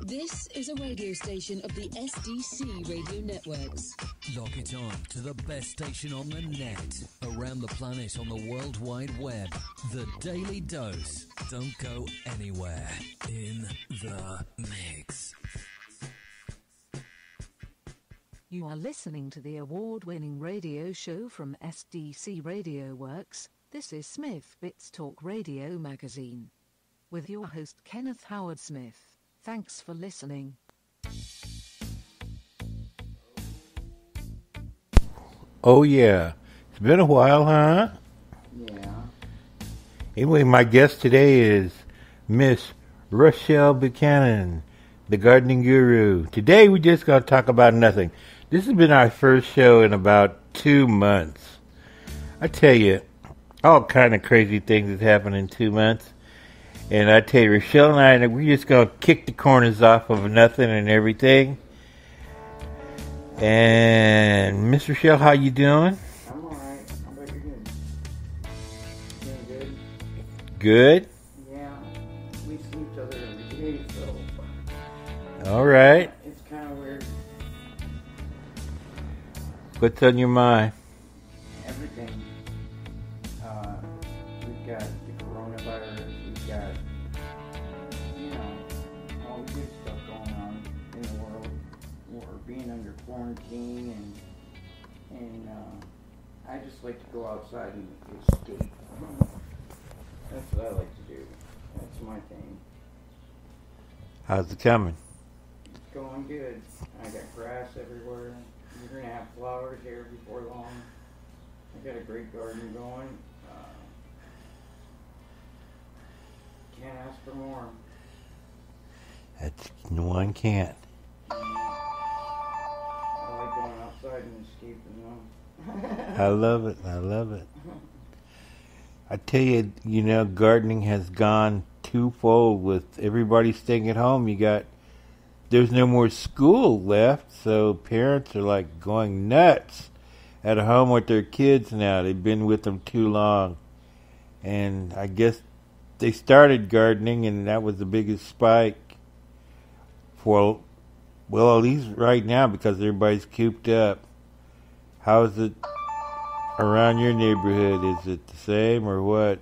This is a radio station of the SDC radio networks. Lock it on to the best station on the net, around the planet on the World Wide Web. The Daily Dose. Don't go anywhere. In the mix. You are listening to the award-winning radio show from SDC Radio Works. This is Smith Bits Talk Radio Magazine. With your host Kenneth Howard Smith. Thanks for listening. Oh yeah. It's been a while, huh? Yeah. Anyway, my guest today is Miss Rachelle Buchanan, the gardening guru. Today we're just going to talk about nothing. This has been our first show in about 2 months. I tell you, all kind of crazy things have happened in 2 months. And I tell you, Rachelle and I, we're just going to kick the corners off of nothing and everything. And Miss Rachelle, how you doing? I'm alright. How about you doing? Doing good? Good? Yeah. We see each other every day, so... Alright. It's kind of weird. What's on your mind? Everything. We've got the coronavirus. We've got, all the good stuff going on in the world. We're being under quarantine, and I just like to go outside and escape. That's what I like to do. That's my thing. How's it coming? It's going good. I got grass everywhere. We're going to have flowers here before long. I got a great garden going. Can't ask for more. That's no one can't. I like going outside and escaping them. I love it. I love it. I tell you, gardening has gone twofold with everybody staying at home. There's no more school left, so parents are like going nuts at home with their kids now. They've been with them too long. And I guess they started gardening, and that was the biggest spike for, well, at least right now, because everybody's cooped up. How is it around your neighborhood? Is it the same or what?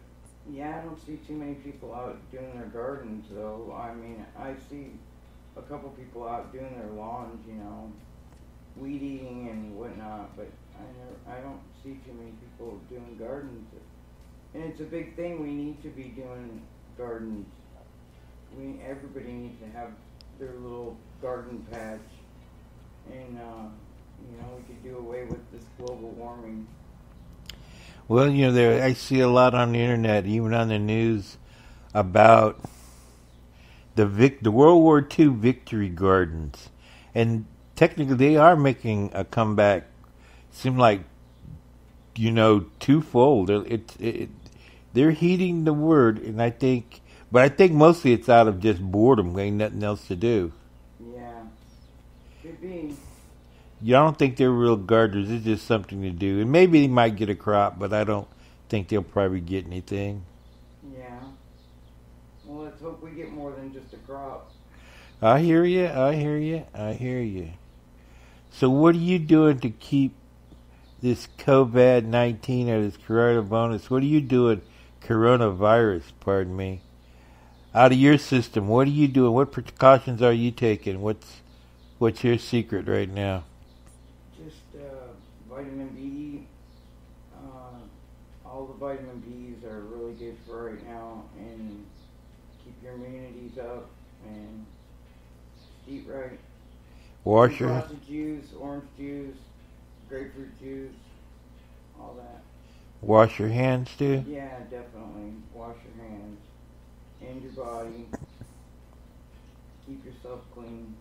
Yeah, I don't see too many people out doing their gardens, though. I mean, I see a couple people out doing their lawns, weed eating and whatnot, but I don't see too many people doing gardens. And it's a big thing. We need to be doing gardens. Everybody needs to have their little garden patch, and we could do away with this global warming. Well, I see a lot on the internet, even on the news, about the World War II victory gardens, and technically they are making a comeback. Seem like twofold. They're heeding the word, and I think mostly it's out of just boredom, ain't nothing else to do. Yeah, could be. I don't think they're real gardeners. It's just something to do, and maybe they might get a crop, but I don't think they'll probably get anything. Yeah. Well, let's hope we get more than just a crop. I hear you. So what are you doing to keep this COVID-19 or this coronavirus? What are you doing, coronavirus, pardon me, out of your system? What are you doing? What precautions are you taking? What's your secret right now? Just vitamin B. All the vitamin Bs are really good for right now, and keep your immunities up, and eat right. Wash your lots of juice, orange juice, grapefruit juice, all that. Wash your hands too? Yeah, definitely. Wash your hands and your body. Keep yourself clean.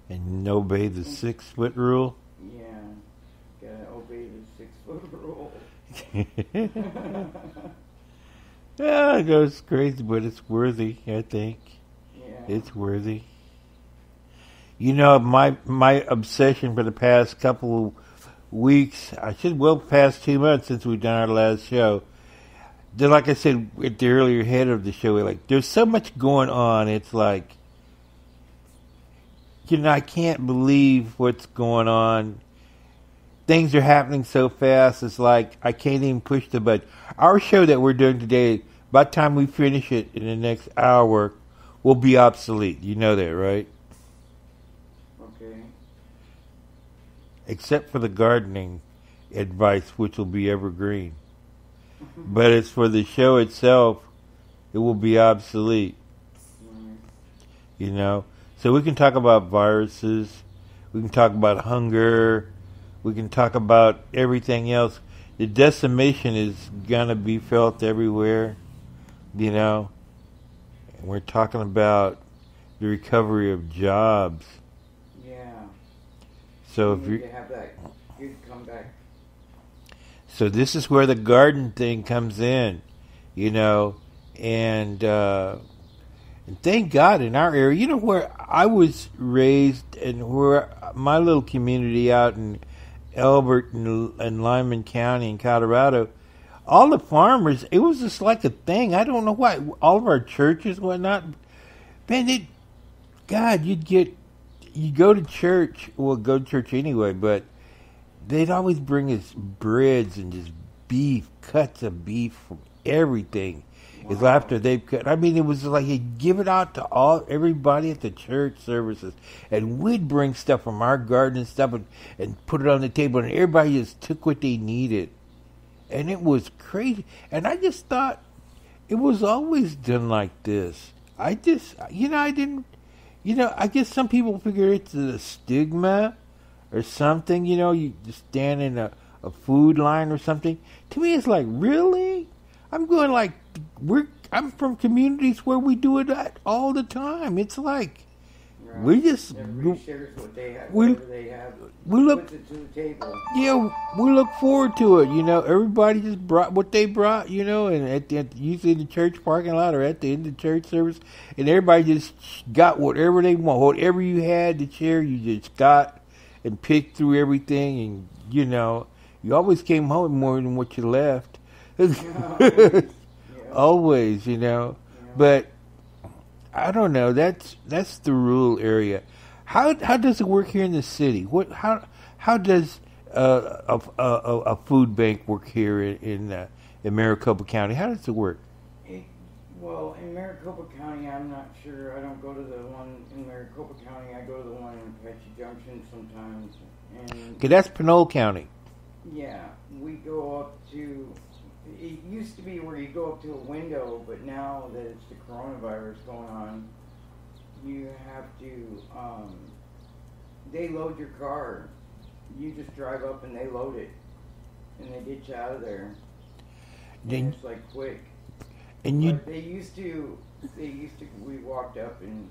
And obey the 6-foot rule? Yeah, gotta obey the 6-foot rule. Yeah, it goes crazy, but it's worthy, I think. Yeah. It's worthy. My obsession for the past couple of weeks, past 2 months since we've done our last show, like I said at the earlier head of the show, there's so much going on. It's like I can't believe what's going on. Things are happening so fast. It's like I can't even push the button. Our show that we're doing today, by the time we finish it in the next hour, will be obsolete. You know that, right? Okay. Except for the gardening advice, which will be evergreen. But as for the show itself, it will be obsolete. So we can talk about viruses, we can talk about hunger, we can talk about everything else. The decimation is gonna be felt everywhere, And we're talking about the recovery of jobs. Yeah. So if you to have that good comeback. So this is where the garden thing comes in, and thank God in our area, where I was raised and where my little community out in Elbert and Lyman County in Colorado, all the farmers, it was just like a thing. I don't know why. All of our churches, whatnot, man, you'd go to church, go to church anyway, but they'd always bring us breads and just beef, cuts of beef from everything. It's after they've cut. I mean, it was like he'd give it out to everybody at the church services, and we'd bring stuff from our garden and stuff and put it on the table, and everybody just took what they needed, and it was crazy. And I just thought it was always done like this. I just, I didn't, I guess some people figure it's a stigma or something. You just stand in a food line or something. To me, it's like, really? I'm going like, I'm from communities where we do it all the time. It's like, right. We just... Everybody shares what they have, whatever they have, puts it to the table. Yeah, we look forward to it, Everybody just brought what they brought, and usually in the church parking lot or at the end of the church service, and everybody just got whatever they want. Whatever you had to share, you just got and picked through everything, and, you always came home with more than what you left. Always, but I don't know. That's the rural area. How does it work here in the city? How does a food bank work here in Maricopa County? How does it work? Well, in Maricopa County, I'm not sure. I don't go to the one in Maricopa County. I go to the one in Apache Junction sometimes. Okay, that's Pinole County. Yeah, we go up to. It used to be where you go up to a window, but now that it's the coronavirus going on, you have to, they load your car. You just drive up and they load it, and they get you out of there. And it's like quick. But they used to, we walked up and,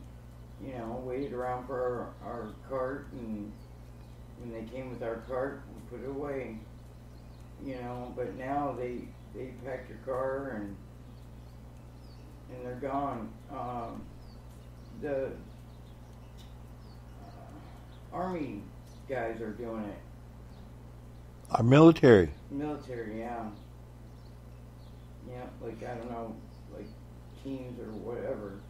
waited around for our cart, and when they came with our cart, we put it away. But now they pack your car and they're gone. The Army guys are doing it. Our military. Military, yeah. Yeah, like, I don't know, like teams or whatever.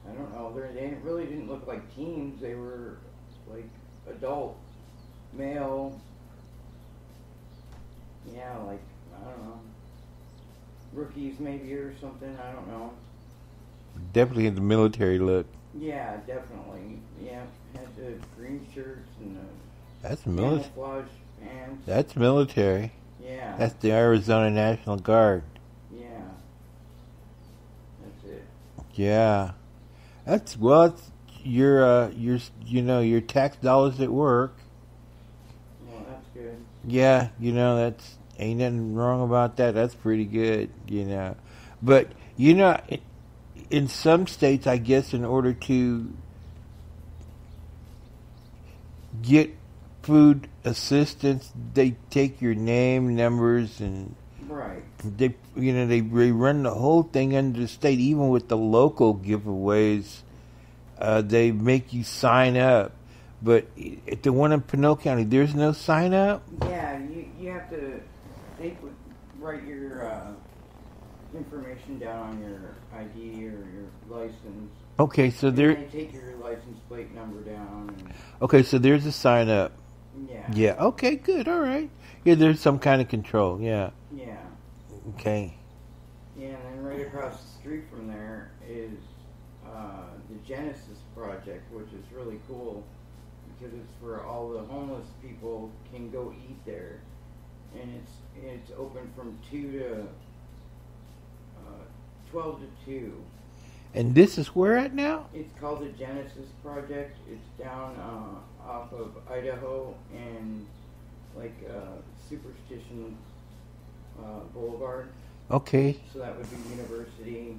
I don't know. They really didn't look like teams. They were like adult, male. Yeah, like, I don't know. Rookies maybe or something, I don't know. Definitely in the military look. Yeah, definitely. Yeah, had the green shirts and the camouflage pants. That's military. Yeah. That's the Arizona National Guard. Yeah. That's it. Yeah. It's your tax dollars at work. Well, that's good. Yeah, that's ain't nothing wrong about that. That's pretty good, But, in some states, I guess, in order to get food assistance, they take your name, numbers, and right. They run the whole thing under the state. Even with the local giveaways, they make you sign up. But at the one in Pinole County, there's no sign up. Yeah, you have to. They would write your information down on your ID or your license. Okay, so And there. they take your license plate number down. And, Okay, so there's a sign up. yeah. Yeah. Okay. Good. All right. Yeah. There's some kind of control. Yeah. Yeah. Okay. Yeah, and then right across the street from there is the Genesis Project, which is really cool because it's where all the homeless people can go eat there, and it's open from 12 to 2. And this is where at now? It's called the Genesis Project. It's down off of Idaho and Superstition Boulevard. Okay. So that would be University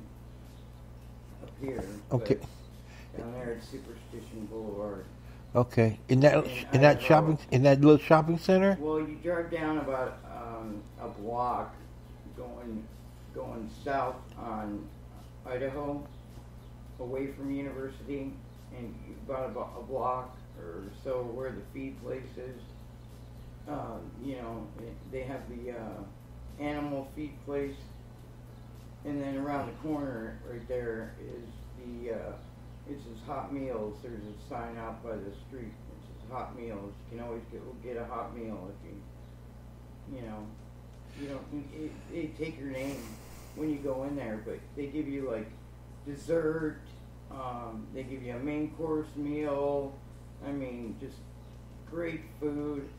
up here. Okay. But down there at Superstition Boulevard. Okay. In that little shopping center? Well, you drive down about a block going south on Idaho, away from University, and about a block or so where the feed place is. They have the animal feed place, and then around the corner right there is it's his Hot Meals. There's a sign out by the street. It's his Hot Meals. You can always get a hot meal if you don't. They take your name when you go in there, but they give you like dessert. They give you a main course meal. I mean, just great food.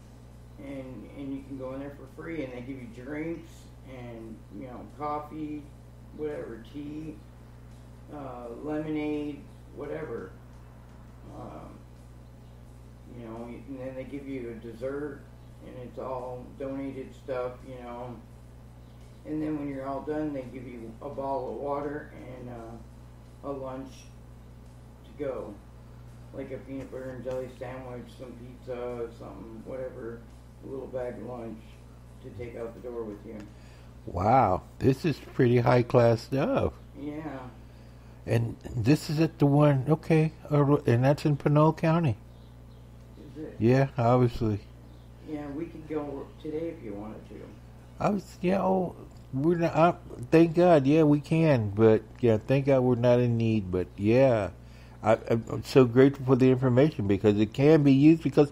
And you can go in there for free, and they give you drinks and coffee, whatever, tea, lemonade, whatever. And then they give you a dessert, and it's all donated stuff, And then when you're all done, they give you a bottle of water and a lunch to go, like a peanut butter and jelly sandwich, some pizza, something, whatever. A little bag of lunch to take out the door with you. Wow, this is pretty high class stuff. Yeah. And this is at the one, okay, and that's in Pinole County. Is it? Yeah, obviously. Yeah, we could go today if you wanted to. We're not. Thank God, yeah, we can. But yeah, thank God we're not in need. But yeah, I'm so grateful for the information because it can be used because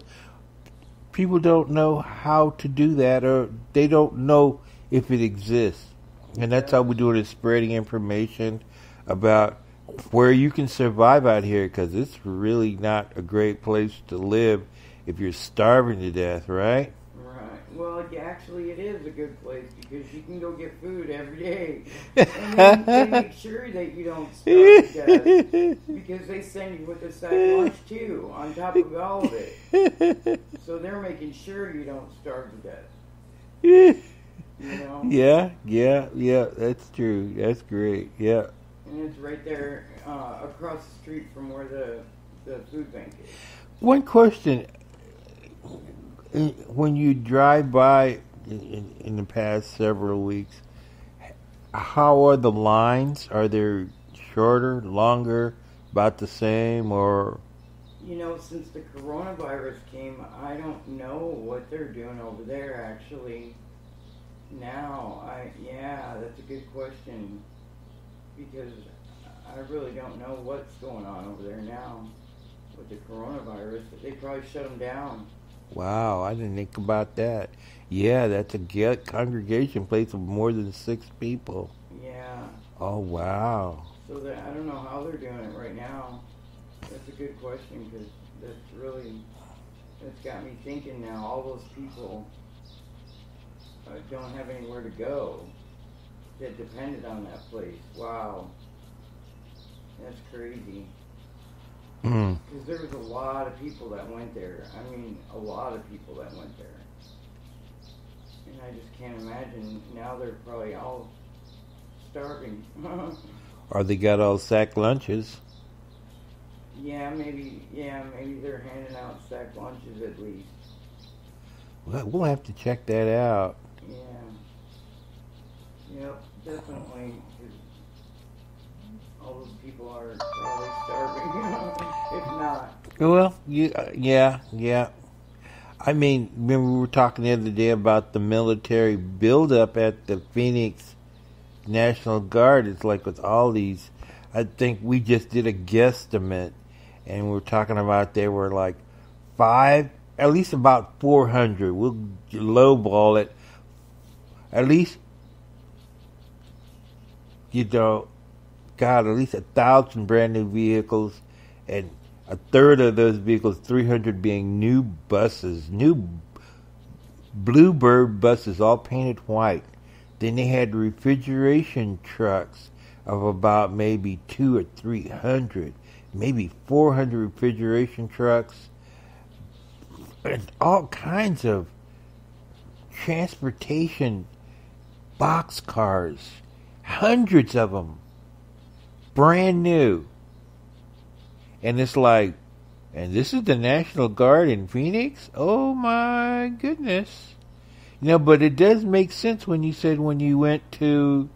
people don't know how to do that, or they don't know if it exists. And that's how we do it, is spreading information about where you can survive out here, because it's really not a great place to live if you're starving to death, right? Right. Well, actually, it is a good place because you can go get food every day. And they make sure that you don't starve to death because they send you with a sack lunch, too, on top of all of it. So they're making sure you don't starve to death. Yeah, that's true. That's great, yeah. And it's right there across the street from where the food bank is. One question. When you drive by in the past several weeks, how are the lines? Are they shorter, longer, about the same, or? Since the coronavirus came, I don't know what they're doing over there, actually. Now, that's a good question. Because I really don't know what's going on over there now with the coronavirus. They probably shut them down. Wow, I didn't think about that. Yeah, that's a congregation place of more than 6 people. Yeah. Oh, wow. So I don't know how they're doing it right now. That's a good question because that's got me thinking now. All those people don't have anywhere to go that depended on that place. Wow. That's crazy. Because there was a lot of people that went there. I mean, a lot of people that went there. And I just can't imagine. Now they're probably all starving. Or they got all sack lunches. Yeah, maybe they're handing out sack lunches at least. Well, we'll have to check that out. Yeah. Yep, definitely. 'Cause all those people are probably starving, if not. Well, yeah. I mean, remember we were talking the other day about the military buildup at the Phoenix National Guard is like with all these. I think we just did a guesstimate, and we're talking about they were like at least about 400. We'll lowball it. At least, at least 1,000 brand new vehicles, and a third of those vehicles, 300 being new buses, new Bluebird buses, all painted white. Then they had refrigeration trucks of about maybe 200 or 300, maybe 400 refrigeration trucks, and all kinds of transportation box cars, hundreds of them, brand new. And it's like, and this is the National Guard in Phoenix? Oh my goodness. But it does make sense when you said when you went to,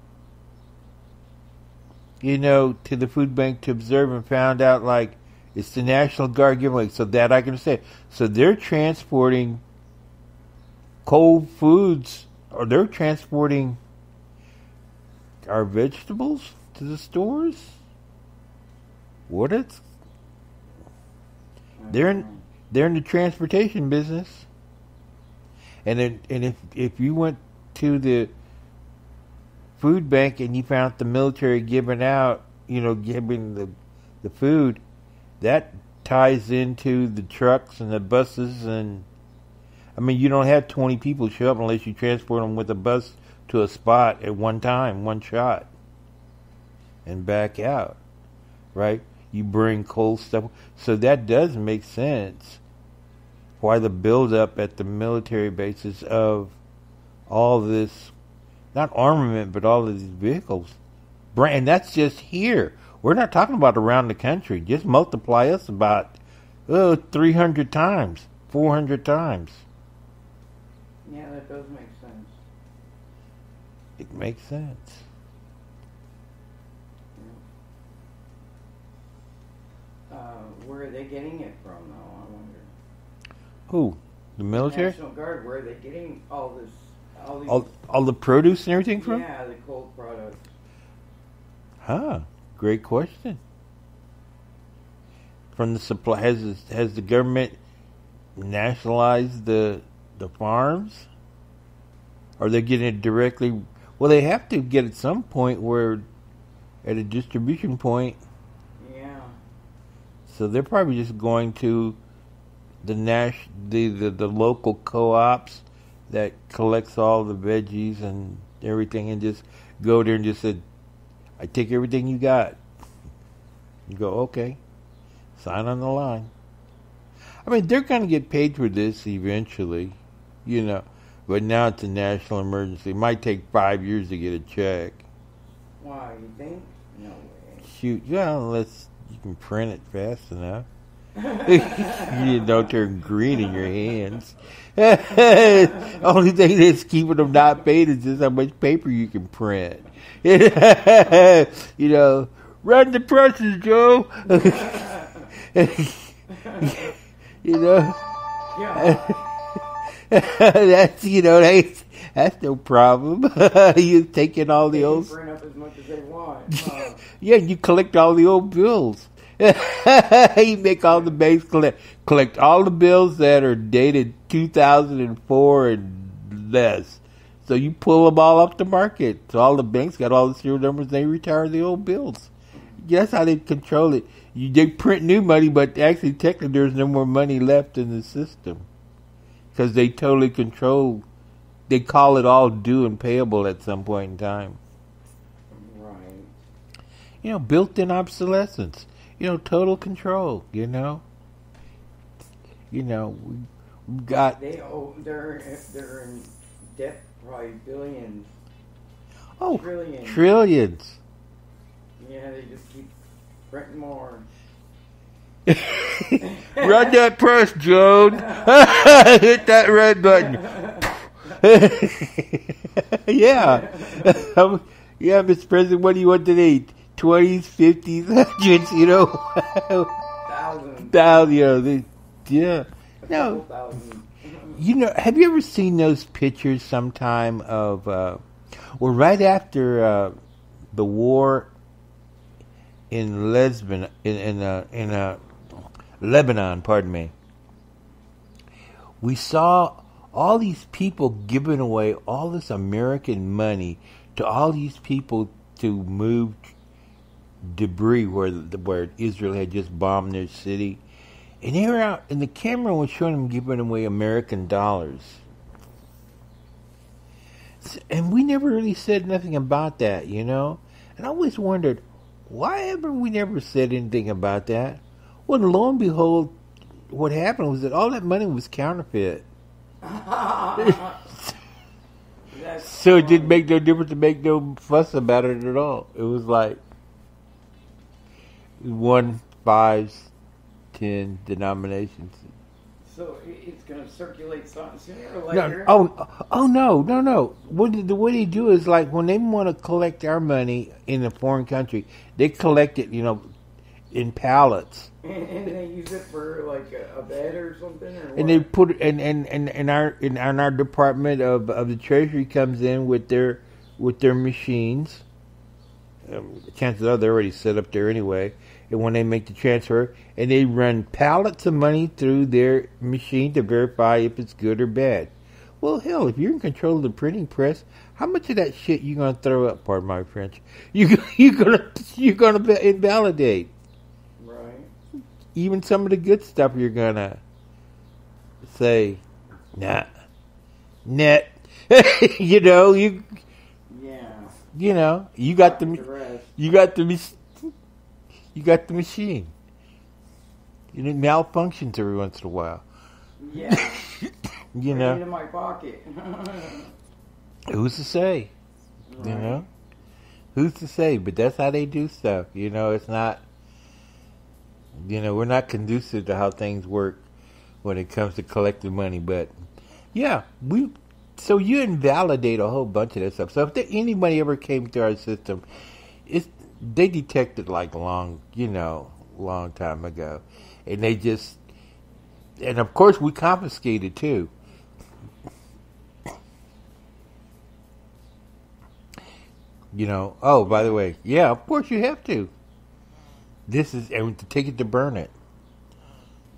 to the food bank to observe and found out, like, it's the National Guard giveaway. So that I can say. So they're transporting cold foods, or they're transporting our vegetables to the stores? What it's... They're in the transportation business, and if you went to the food bank and you found the military giving the food, that ties into the trucks and the buses, and you don't have 20 people show up unless you transport them with a bus to a spot at one time, one shot, and back out, right? You bring cold stuff. So that does make sense why the build-up at the military bases of all this, not armament, but all of these vehicles. And that's just here. We're not talking about around the country. Just multiply us about 300 times, 400 times. Yeah, that does make sense. It makes sense. Where are they getting it from, though? I wonder. Who? The military? The National Guard. Where are they getting all this? All the produce and everything from? Yeah, the cold products. Great question. From the supply, has the government nationalized the farms? Are they getting it directly? Well, they have to get at some point where, at a distribution point. Yeah. So they're probably just going to the local co-ops that collects all the veggies and everything, and just go there and just say, I take everything you got. You go, okay. Sign on the line. They're going to get paid for this eventually, but now it's a national emergency. It might take 5 years to get a check. Why, you think? No way. Shoot, unless you can print it fast enough. You don't turn green in your hands. Only thing that's keeping them not paid is just how much paper you can print. Run the presses, Joe. That's no problem. You taking all the old. Print up as much as they want. Yeah, you collect all the old bills. You make all the banks collect all the bills that are dated 2004 and less. So you pull them all off the market. So all the banks got all the serial numbers. They retire the old bills. That's how they control it. They print new money, but actually, technically, there's no more money left in the system because they totally control. They call it all due and payable at some point in time. Right. Built-in obsolescence. Total control. We got. They're in debt, probably billions. Oh, trillions. Trillions. Yeah, they just keep printing more. Run that press, Joan. Hit that red button. Yeah. Yeah, Mr. President, what do you want today? 20s, 50s, 100s, Thousands. Yeah. No. Have you ever seen those pictures sometime of Well, right after the war in Lebanon, pardon me, we saw all these people giving away all this American money to all these people to move debris where Israel had just bombed their city, and they were out, and the camera was showing them giving away American dollars. And we never really said nothing about that, you know? And I always wondered, why haven't we never said anything about that? Well, lo and behold, what happened was that all that money was counterfeit. So it didn't make no difference to make no fuss about it at all. It was like 1, 5, 10 denominations. So it's going to circulate something sooner or later? No. The way they do is like when they want to collect our money in a foreign country, they collect it, you know, in pallets. And they use it for like a bed or something, or what? And they put it, and our department of the Treasury comes in with their machines. Chances are they're already set up there anyway. And when they make the transfer, and they run pallets of money through their machine to verify if it's good or bad. Well, hell, if you're in control of the printing press, how much of that shit you gonna throw up? Pardon my French. You're gonna invalidate. Right. Even some of the good stuff you're gonna say, nah, net. You know you. Yeah. You know you got the machine. And it malfunctions every once in a while. Yeah. You know. Right in my pocket. Who's to say? Right. You know. Who's to say? But that's how they do stuff. You know, it's not. You know, we're not conducive to how things work when it comes to collecting money. But yeah, so you invalidate a whole bunch of that stuff. So if anybody ever came through our system, they detected like long time ago, and and of course we confiscated too. You know. Oh, by the way, yeah, of course you have to. And to take it to burn it.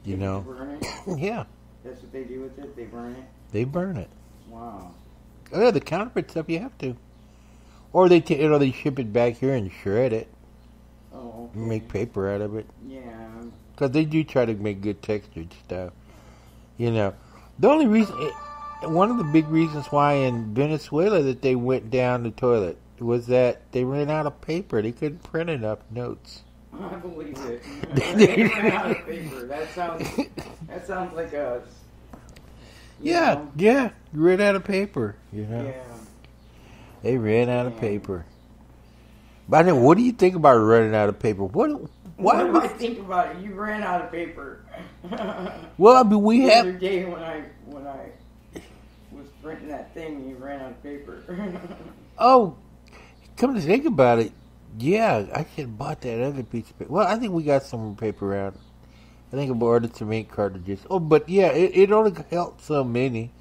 You know. Burn it? Yeah. That's what they do with it. They burn it. They burn it. Wow. Oh yeah, the counterfeit stuff you have to. Or they ship it back here and shred it. Oh, okay. Make paper out of it. Yeah. Because they do try to make good textured stuff. You know. The only reason... One of the big reasons why in Venezuela that they went down the toilet was that they ran out of paper. They couldn't print enough notes. I believe it. They ran out of paper. That sounds like us. Yeah. You ran out of paper. You know. Yeah. They ran out of paper. But then, what do you think about running out of paper? What do I think about it? You ran out of paper. Well, I mean, the other day when I was printing that thing, you ran out of paper. Oh, come to think about it, yeah, I should have bought that other piece of paper. Well, I think we got some paper out. I think I ordered some ink cartridges. Oh, but yeah, it only helped so many,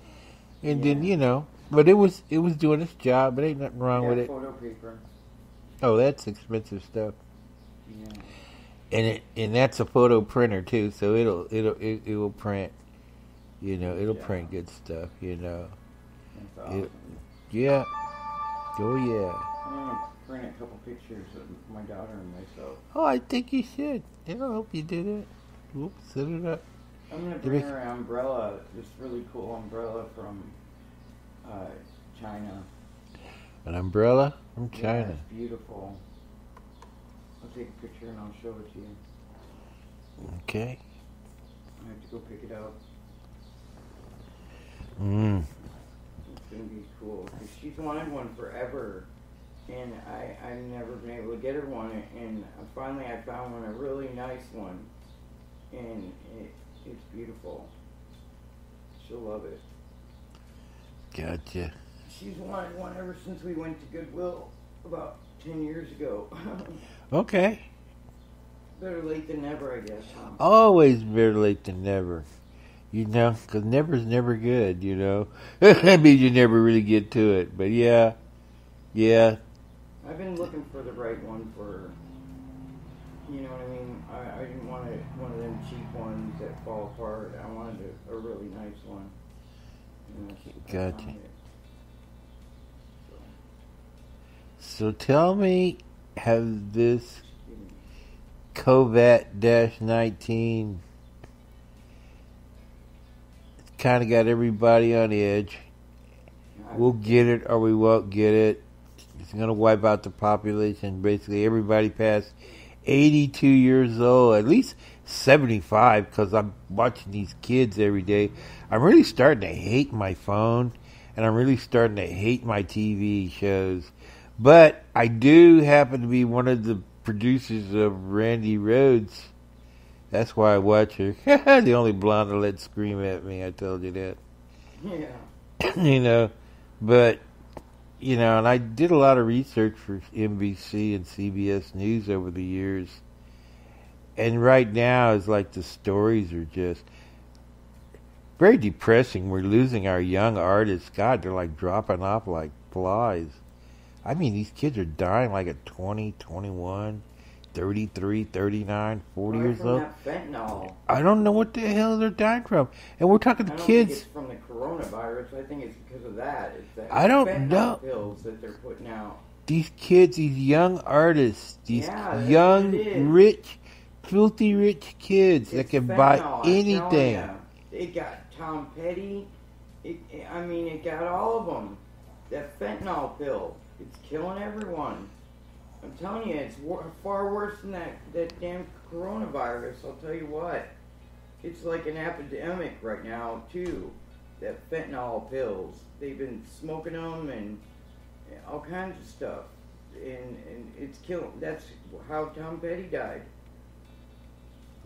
and then you know, but it was doing its job. But ain't nothing wrong with it. Photo paper. Oh, that's expensive stuff. Yeah. And that's a photo printer too, so it will print. You know, it'll print good stuff. You know. That's awesome. Yeah. Oh yeah. I'm gonna print a couple pictures of my daughter and myself. Oh, I think you should. Yeah, I hope you do that. We'll set it up. I'm gonna bring her an umbrella. This really cool umbrella from China. An umbrella from China. Yeah, it's beautiful. I'll take a picture and I'll show it to you. Okay. I have to go pick it up. It's gonna be cool. 'Cause she's wanted one forever, and I've never been able to get her one. And finally, I found one, a really nice one, and it's beautiful. She'll love it. Gotcha. She's wanted one ever since we went to Goodwill about 10 years ago. Okay. Better late than never, I guess. Huh? Always better late than never. You know, because never's never good, you know. That means you never really get to it. But yeah, Yeah. I've been looking for the right one for, you know what I mean? I didn't want one of them cheap ones that fall apart. I wanted a really nice one. And I Gotcha. found it. So tell me, have this COVID-19 kind of got everybody on edge? We'll get it or we won't get it. It's going to wipe out the population. Basically, everybody past 82 years old, at least 75, because I'm watching these kids every day. I'm really starting to hate my phone, and I'm really starting to hate my TV shows. But I do happen to be one of the producers of Randy Rhodes. That's why I watch her. The only blonde to let scream at me, I told you that. Yeah. You know, but, you know, and I did a lot of research for NBC and CBS News over the years. And right now, it's like the stories are just very depressing. We're losing our young artists. God, they're like dropping off like flies. I mean, these kids are dying like at 20, 21, 33, 39, 40 years from old. That fentanyl. I don't know what the hell they're dying from. And we're talking to I don't kids. think it's from the coronavirus. I think it's because of that. It's that I don't fentanyl know. pills that they're putting out. These kids, these young artists, these Yeah, that's young, what it is. rich, filthy rich kids that It's can fentanyl, buy I'm telling anything. ya. It got Tom Petty. It got all of them. That fentanyl pill. It's killing everyone. I'm telling you, it's far worse than that damn coronavirus. I'll tell you what. It's like an epidemic right now, too. That fentanyl pills. They've been smoking them and all kinds of stuff. And it's killing. That's how Tom Petty died.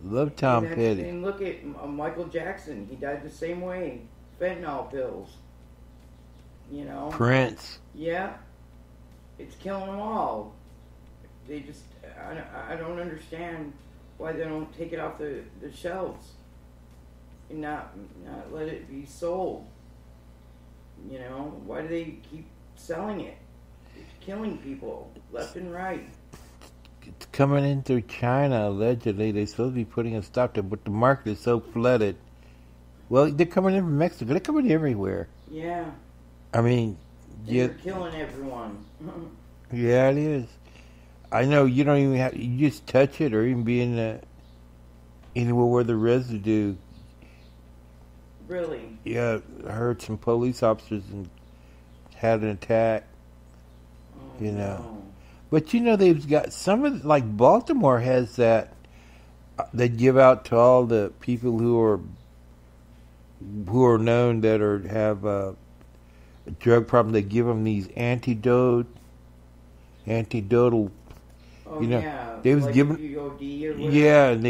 Love Tom and Petty. And look at Michael Jackson. He died the same way. Fentanyl pills. You know? Prince. Yeah. It's killing them all. They just, I don't understand why they don't take it off the shelves and not let it be sold. You know, why do they keep selling it? It's killing people left and right. It's coming in through China, allegedly. They're supposed to be putting a stop to it, but the market is so flooded. Well, they're coming in from Mexico. They're coming everywhere. Yeah. I mean, They're killing everyone. Yeah, it is. I know you don't even have, you just touch it or even be anywhere where the residue. Really? Yeah, I heard some police officers had an attack. Oh, You know. no. But you know, they've got some of, like Baltimore has that, they give out to all the people who are known that have a drug problem. They give them these antidotal. Oh, You know, yeah. they was like giving- if you OD or whatever. Yeah, and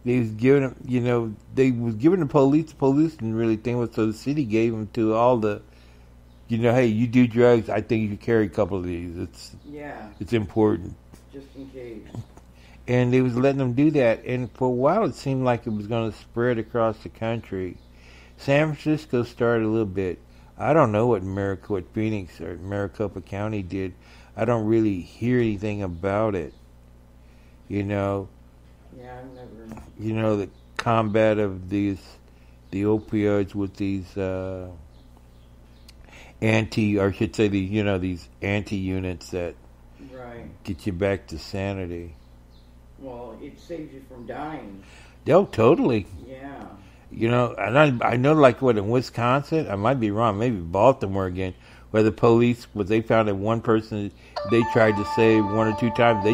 they was giving them, you know, they was giving the police. The police didn't really think it, so the city gave them to all the, you know, hey, you do drugs, I think you should carry a couple of these. It's important. Just in case. And they was letting them do that, and for a while it seemed like it was going to spread across the country. San Francisco started a little bit. I don't know what Phoenix or Maricopa County did. I don't really hear anything about it. You know. Yeah, I've never. You know, the combat of the opioids with these these anti-units that Right. get you back to sanity. Well, it saves you from dying. Oh, totally. Yeah. You know, and I know, like, what, in Wisconsin, I might be wrong, maybe Baltimore again, where the police, they found that one person they tried to save one or two times, they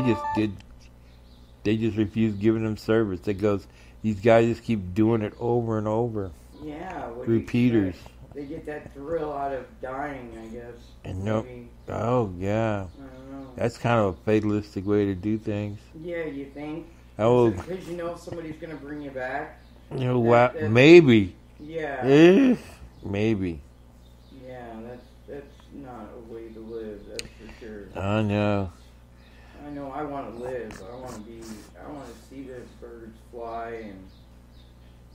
just refused giving them service. They goes, these guys just keep doing it over and over. Yeah. What do you Repeaters. expect? They get that thrill out of dying, I guess. And no, Maybe. oh yeah, I don't know. that's kind of a fatalistic way to do things. Yeah, you think? Oh, Because you know somebody's going to bring you back? you know what? that- Maybe, Yeah. maybe. Yeah, that's not a way to live, that's for sure. I know. I know I want to live. I want to see the birds fly and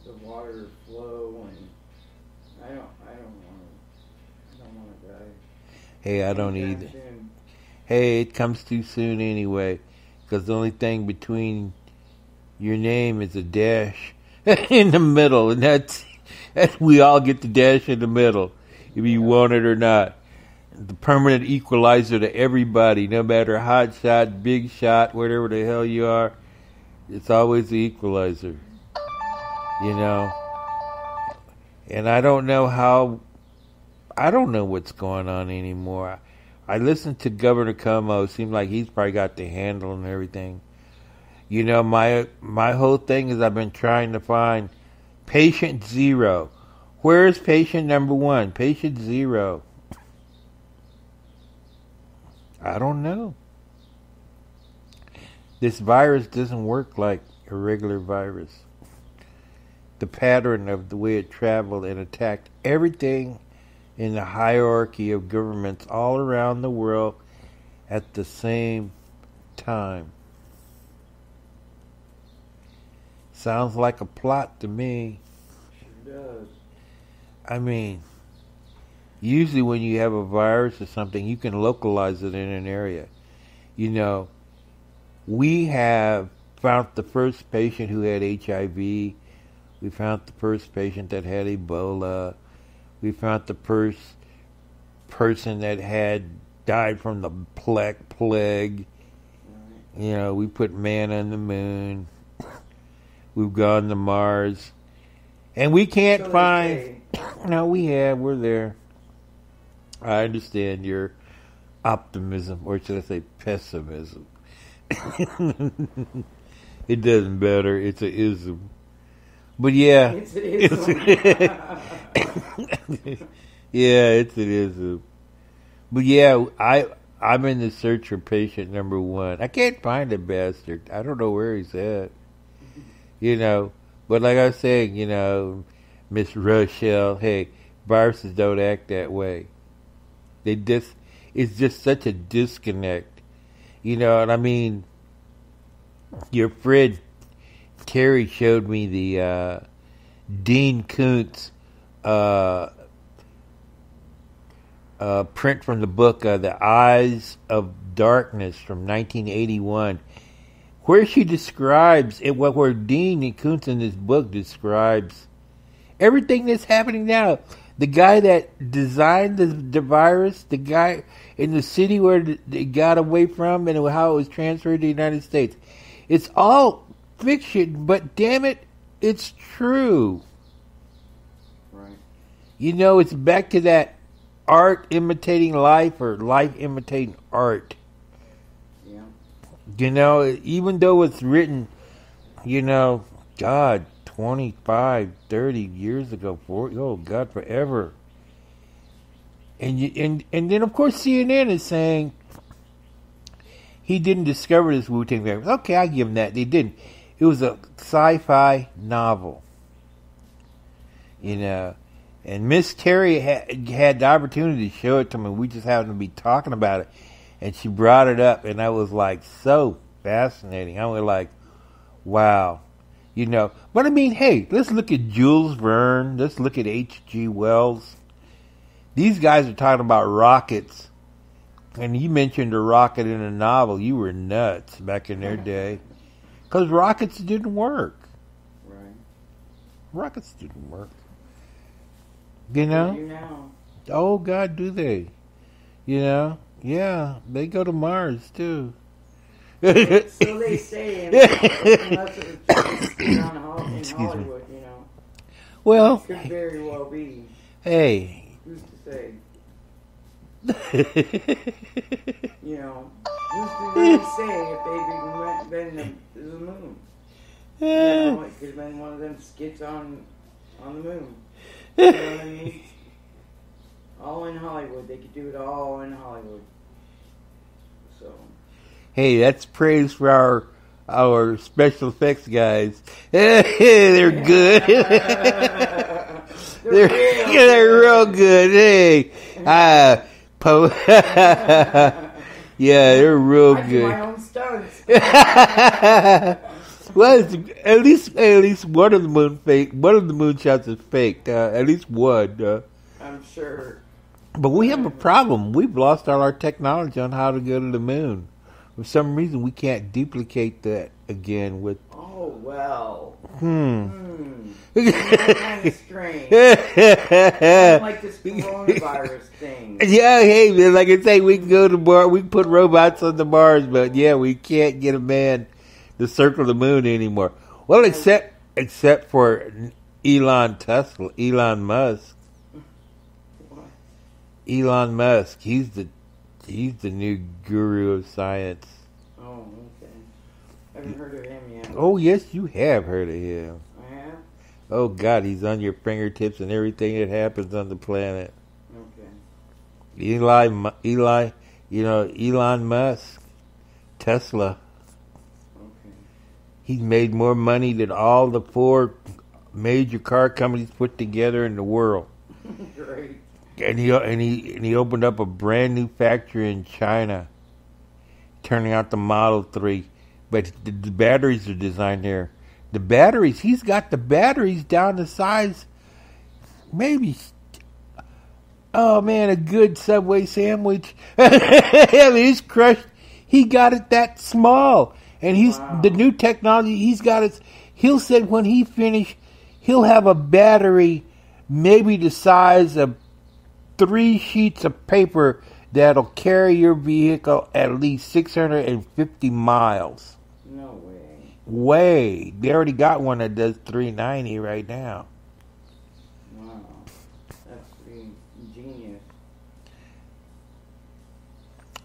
the water flow, and I don't want to die. Hey, I don't Anytime either. soon. Hey, it comes too soon anyway, because the only thing between your name is a dash in the middle, and that's we all get the dash in the middle, if you want it or not. The permanent equalizer to everybody, no matter hot shot, big shot, whatever the hell you are, it's always the equalizer. You know? And I don't know what's going on anymore. I listened to Governor Como. It seemed like he's probably got the handle and everything. You know, my whole thing is I've been trying to find patient zero. Where is patient number one? Patient zero. I don't know. This virus doesn't work like a regular virus. The pattern of the way it traveled and attacked everything in the hierarchy of governments all around the world at the same time. Sounds like a plot to me. Sure does. I mean, usually when you have a virus or something, you can localize it in an area. You know, we have found the first patient who had HIV. We found the first patient that had Ebola. We found the first person that had died from the plague. Right. You know, we put man on the moon. We've gone to Mars. And we can't So they find... say. No, we're there. I understand your optimism, or should I say pessimism. It doesn't matter. It's a ism. But yeah. It's an ism. Yeah, it's an ism. But yeah, I'm in the search for patient number one. I can't find the bastard. I don't know where he's at. You know, but like I was saying, you know, Miss Rachelle, hey, viruses don't act that way. It's just such a disconnect. You know, and I mean, your friend Terry showed me the Dean Koontz print from the book The Eyes of Darkness from 1981, where she describes it, where Dean Koontz in this book describes everything that's happening now. The guy that designed the virus, the guy in the city where it got away from, and how it was transferred to the United States. It's all fiction, but damn it, it's true. Right. You know, it's back to that art imitating life, or life imitating art. Yeah. You know, even though it's written, you know, God, 25, 30 years ago, forever. And then, of course, CNN is saying he didn't discover this Wu-Tang virus. Okay, I give him that. They didn't. It was a sci-fi novel. You know, and Miss Terry had the opportunity to show it to me. We just happened to be talking about it. And she brought it up, and I was like, so fascinating. I was like, wow. You know, but I mean, hey, let's look at Jules Verne. Let's look at H.G. Wells. These guys are talking about rockets. And you mentioned a rocket in a novel. You were nuts back in their day. Because rockets didn't work. Right. Rockets didn't work. You know? They do now. Oh, God, do they? You know? Yeah, they go to Mars, too. So they say, unless it's in Hollywood, you know. Well, Could very well be. hey. Who's to say? You know, who's to really say if they've even been to the moon? You know, it could have been one of them skits on the moon. You know what I mean? All in Hollywood. They could do it all in Hollywood. So. Hey, that's praise for our special effects guys. They're good. They're real good. Hey, yeah, they're real I do good. my own stunts. Well, at least one of the moon shots is faked. At least one. I'm sure. But we have a problem. We've lost all our technology on how to go to the moon. For some reason, we can't duplicate that again with... Oh, well. Yeah, Kind of strange. Like this coronavirus thing. hey, man, like I say, we can go to Mars, we can put robots on the Mars, but yeah, we can't get a man to circle the moon anymore. Well, except for Elon Musk. What? Elon Musk, he's the new guru of science. Oh, okay. I haven't heard of him yet. Oh, yes, you have heard of him. I have? Oh, God, he's on your fingertips and everything that happens on the planet. Okay. Elon Musk, Tesla. Okay. He's made more money than all the 4 major car companies put together in the world. Great. And he opened up a brand new factory in China, turning out the Model 3. But the batteries are designed there. The batteries, he's got the batteries down to size, maybe, oh man, a good Subway sandwich. He's crushed. He got it that small. And the new technology, he's got it. He'll say when he finish, he'll have a battery maybe the size of 3 sheets of paper that'll carry your vehicle at least 650 miles. No way. Way. They already got one that does 390 right now. Wow. That's pretty genius.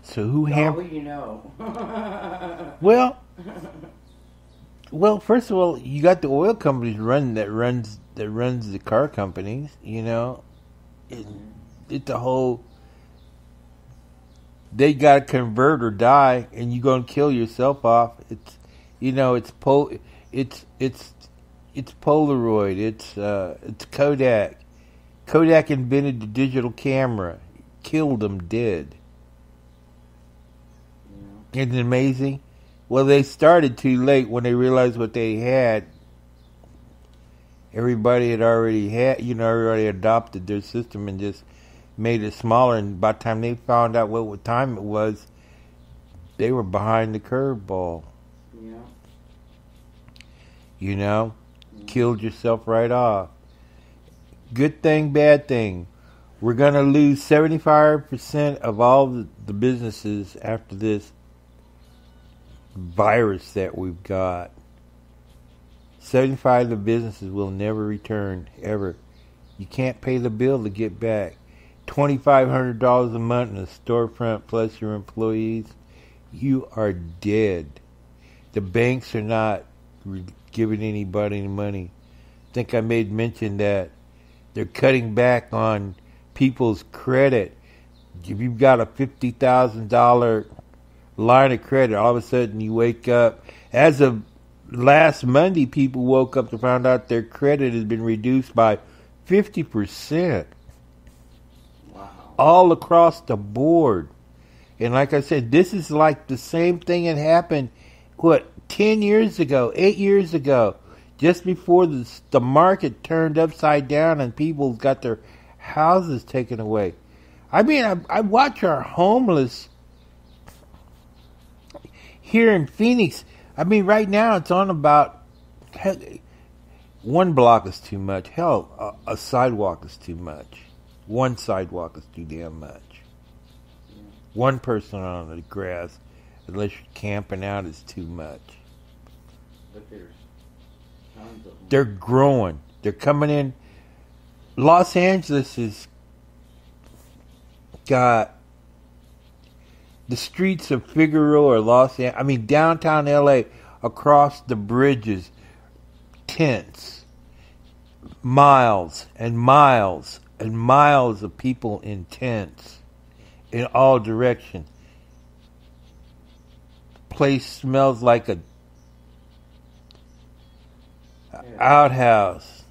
So who All you know. Well, first of all, you got the oil companies that runs the car companies, you know. It's a whole, they got to convert or die, and you're going to kill yourself off. It's, you know, it's Polaroid, it's Kodak. Kodak invented the digital camera, killed them dead. Yeah. Isn't it amazing? Well, they started too late when they realized what they had. Everybody had already already adopted their system and just made it smaller. And by the time they found out what time it was, they were behind the curveball. Yeah. You know? Killed yourself right off. Good thing, bad thing. We're going to lose 75% of all the businesses after this virus that we've got. 75 of the businesses will never return, ever. You can't pay the bill to get back. $2,500 a month in a storefront plus your employees, you are dead. The banks are not giving anybody any money. I think I made mention that they're cutting back on people's credit. If you've got a $50,000 line of credit, all of a sudden you wake up. As of last Monday, people woke up to find out their credit has been reduced by 50%. Wow. All across the board. And like I said, this is like the same thing that happened, 10 years ago, 8 years ago, just before the market turned upside down and people got their houses taken away. I mean, I watch our homeless here in Phoenix. I mean, right now it's on about, one block is too much. Hell, a sidewalk is too much. One sidewalk is too damn much. One person on the grass, unless you're camping out, is too much. But there's tons of them. They're growing. They're coming in. Los Angeles has got the streets of Figueroa or downtown LA, across the bridges, tents, miles and miles and miles of people in tents in all directions. Place smells like a outhouse.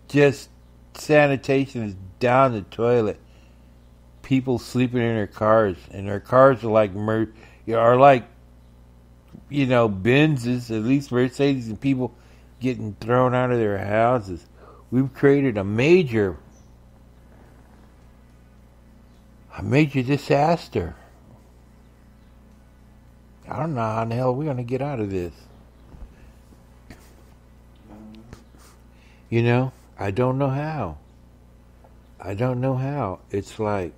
Just sanitation is down the toilet. People sleeping in their cars, and their cars are like Benzes, at least Mercedes, and people getting thrown out of their houses. We've created a major a major disaster. I don't know how in the hell we're going to get out of this. You know, I don't know how. I don't know how. It's like,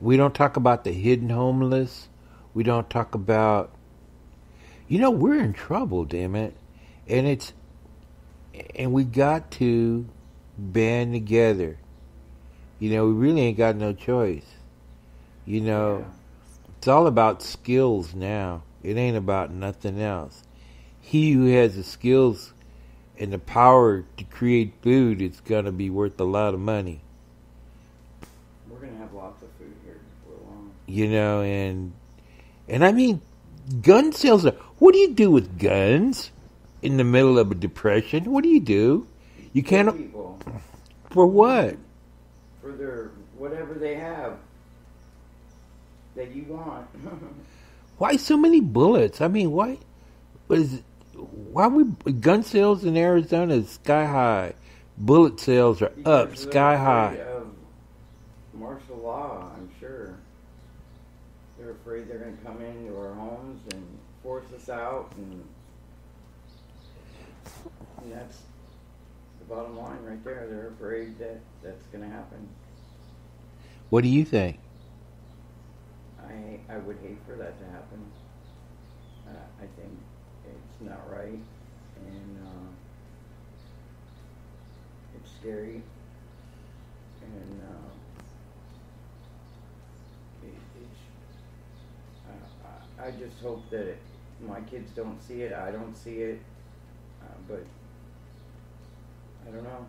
we don't talk about the hidden homeless. We don't talk about, you know, we're in trouble, damn it. And we got to band together. You know, we really ain't got no choice. You know, Yeah. it's all about skills now. It ain't about nothing else. He who has the skills and the power to create food is going to be worth a lot of money. We're going to have lots of food here before long. You know, and I mean, gun sales are, what do you do with guns in the middle of a depression? What do? You Kill can't, people for what? for their whatever they have that you want. Why so many bullets? I mean, why gun sales in Arizona is sky high. Bullet sales are up Because sky they're high. afraid of martial law, I'm sure. They're afraid they're going to come into our homes and force us out, and that's the bottom line right there. They're afraid that that's going to happen. What do you think? I would hate for that to happen. I think it's not right, and it's scary, and I just hope that my kids don't see it. I don't see it, but I don't know.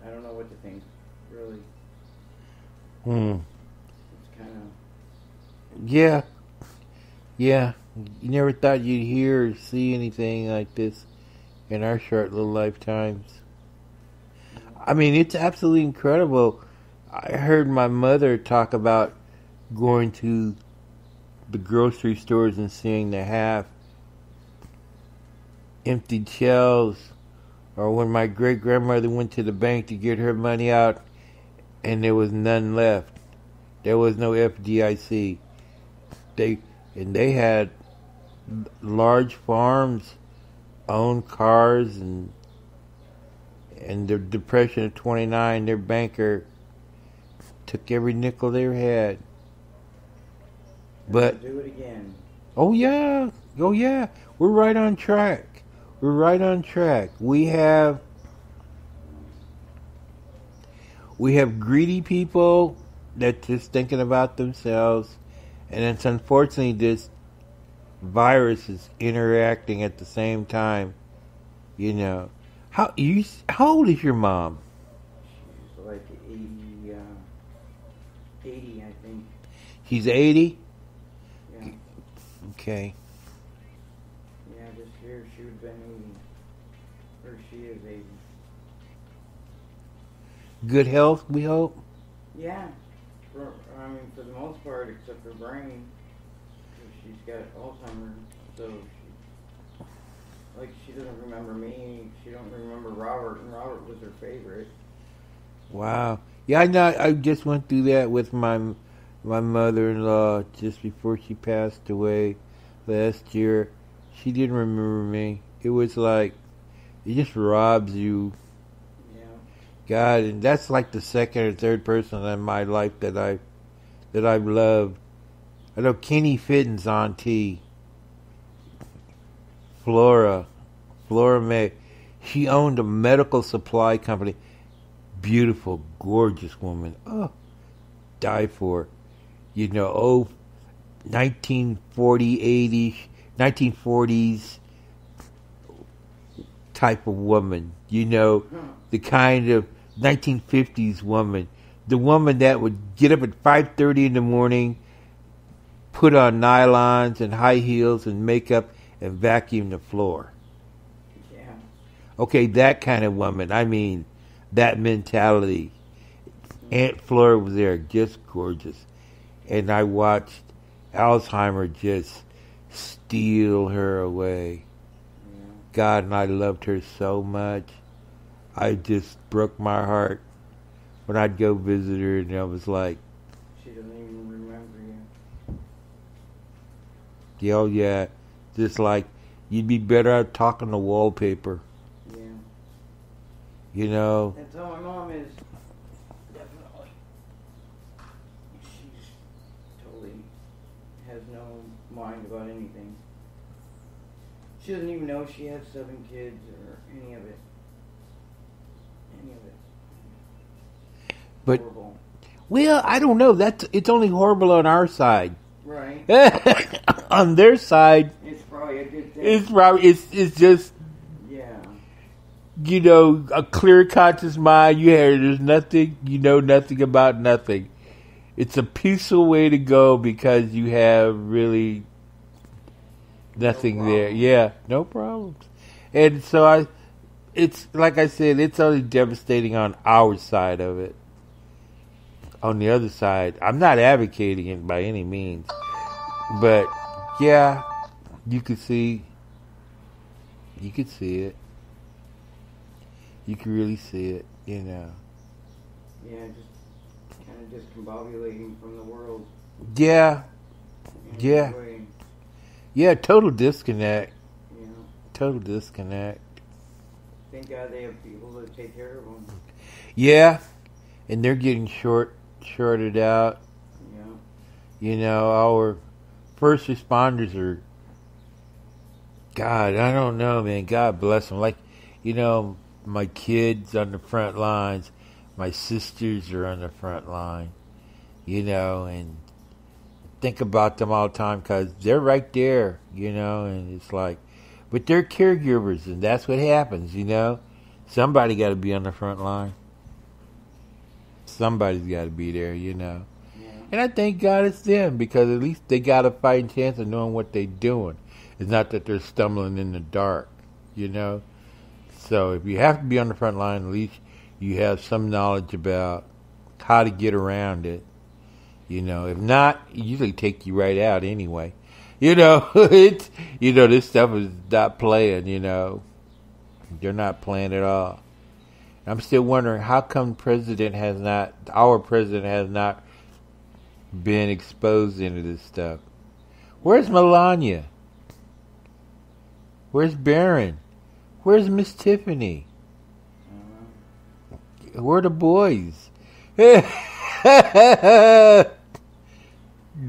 I don't know what to think, really. It's kind of. Yeah. You never thought you'd hear or see anything like this in our short little lifetimes. I mean, it's absolutely incredible. I heard my mother talk about going to the grocery stores and seeing the half emptied shelves, or when my great grandmother went to the bank to get her money out and there was none left. There was no FDIC. They had large farms, owned cars, and the Depression of '29, their banker took every nickel they had. But Do it again. oh yeah, we're right on track. We have greedy people that just thinking about themselves, and it's unfortunately this virus is interacting at the same time. You know, how old is your mom? She's like 80, I think. She's 80. Yeah. Okay. Yeah, this year she would have been 80. Or she is 80. Good health, we hope. Yeah. For the most part, except her brain. She's got Alzheimer's, so she doesn't remember me. She don't remember Robert, and Robert was her favorite. Wow. Yeah, I know. I just went through that with my mother-in-law just before she passed away last year. She didn't remember me. It was like, it just robs you. Yeah. God, and that's like the second or third person in my life that I've loved. I know Kenny Fitton's auntie, Flora May. She owned a medical supply company. Beautiful, gorgeous woman. Oh, die for her. You know, 1940s type of woman. You know, the kind of 1950s woman. The woman that would get up at 5:30 in the morning, put on nylons and high heels and makeup and vacuum the floor. Yeah. Okay, that kind of woman. I mean, that mentality. Aunt Flora was there, just gorgeous. And I watched Alzheimer just steal her away. Yeah. God, and I loved her so much. I just broke my heart when I'd go visit her, and I was like, She doesn't even remember you. yeah, oh yeah, just like you'd be better at talking to wallpaper. Yeah. You know. That's how my mom is. Definitely. She's totally has no mind about anything. She doesn't even know she has 7 kids or any of it. Any of it. But Horrible. well, I don't know. It's only horrible on our side. Right. On their side, It's probably a good thing. it's just, Yeah. you know, a clear conscious mind. There's nothing, you know nothing about nothing. It's a peaceful way to go because you have really nothing there. Yeah, no problems. And so it's like I said, it's only devastating on our side of it. On the other side, I'm not advocating it by any means, but yeah, you could see it. You can really see it, you know. Yeah, just kind of discombobulating from the world. Yeah, in a way, yeah, total disconnect. you know. Total disconnect. Thank God they have people to take care of them. Yeah, and they're getting shorted out. Yeah. You know, our first responders are, God, I don't know, man. God bless them. Like, you know, my kids on the front lines, my sisters are on the front line, you know, and think about them all the time because they're right there, you know, and it's like, but they're caregivers, and that's what happens, you know. Somebody got to be on the front line. Somebody's got to be there, you know. Yeah. And I thank God it's them because at least they got a fighting chance of knowing what they're doing. It's not that they're stumbling in the dark, you know. So if you have to be on the front line, at least you have some knowledge about how to get around it. You know, if not, it usually take you right out anyway. You know, it's, you know, this stuff is not playing, you know. They're not playing at all. I'm still wondering how come our president has not been exposed into this stuff. Where's Melania? Where's Barron? Where's Miss Tiffany? Where are the boys?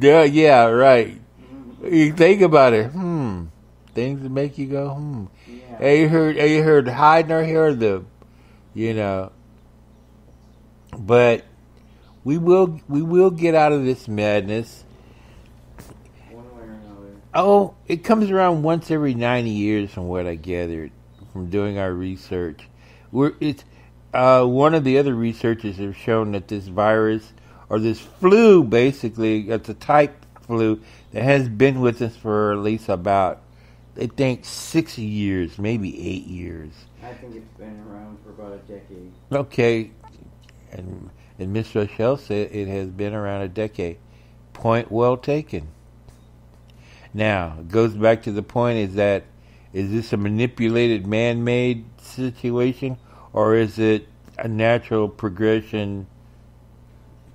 Yeah, right. You think about it. Things that make you go, Yeah. You heard hiding our hair, you know. But we will get out of this madness. One way or another. Oh, it comes around once every 90 years from what I gathered from doing our research. One of the other researchers have shown that this virus, or this flu basically, it's a type flu that has been with us for at least about, I think, 6 years, maybe 8 years. I think it's been around for about a decade. Okay, and Miss Rachelle said it has been around a decade. Point well taken. Now, it goes back to the point is this a manipulated, man-made situation, or is it a natural progression,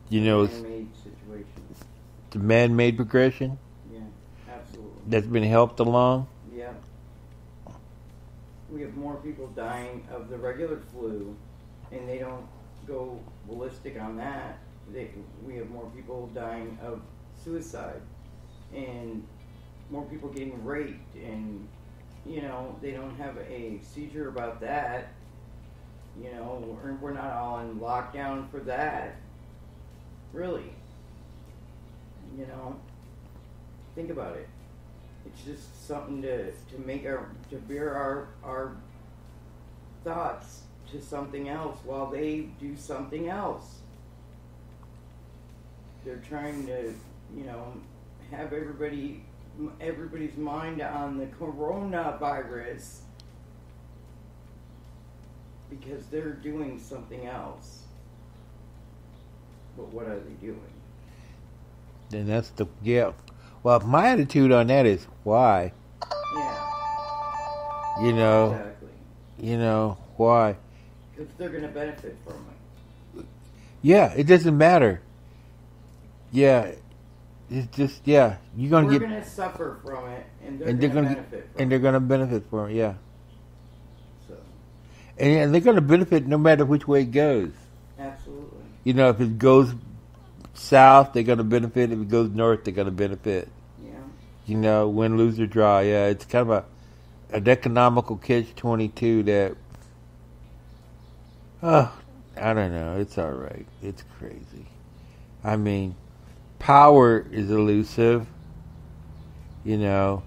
you know, Man-made situation. it's a man-made progression Yeah, absolutely. that's been helped along? Yeah. We have more people dying of the regular flu, and they don't go ballistic on that. We have more people dying of suicide, and more people getting raped, and, you know, they don't have a seizure about that. You know, we're not all in lockdown for that. Really. You know, think about it. It's just something to veer our thoughts to something else while they do something else. They're trying to, you know, have everybody's mind on the coronavirus because they're doing something else. But what are they doing? Then that's well, my attitude on that is why? Yeah. You know, Exactly. you know, why? Because they're going to benefit from it. Yeah, it doesn't matter. Yeah, it's just you're gonna We're get gonna suffer from it, and and they're they're gonna gonna benefit from and it. they're gonna benefit from it. Yeah, So, and they're gonna benefit no matter which way it goes. absolutely. You know, if it goes south, they're gonna benefit. If it goes north, they're gonna benefit. Yeah. You know, win, lose, or draw. Yeah, it's kind of an economical catch-22 that. Oh, I don't know. It's all right. It's crazy. I mean, power is elusive, you know.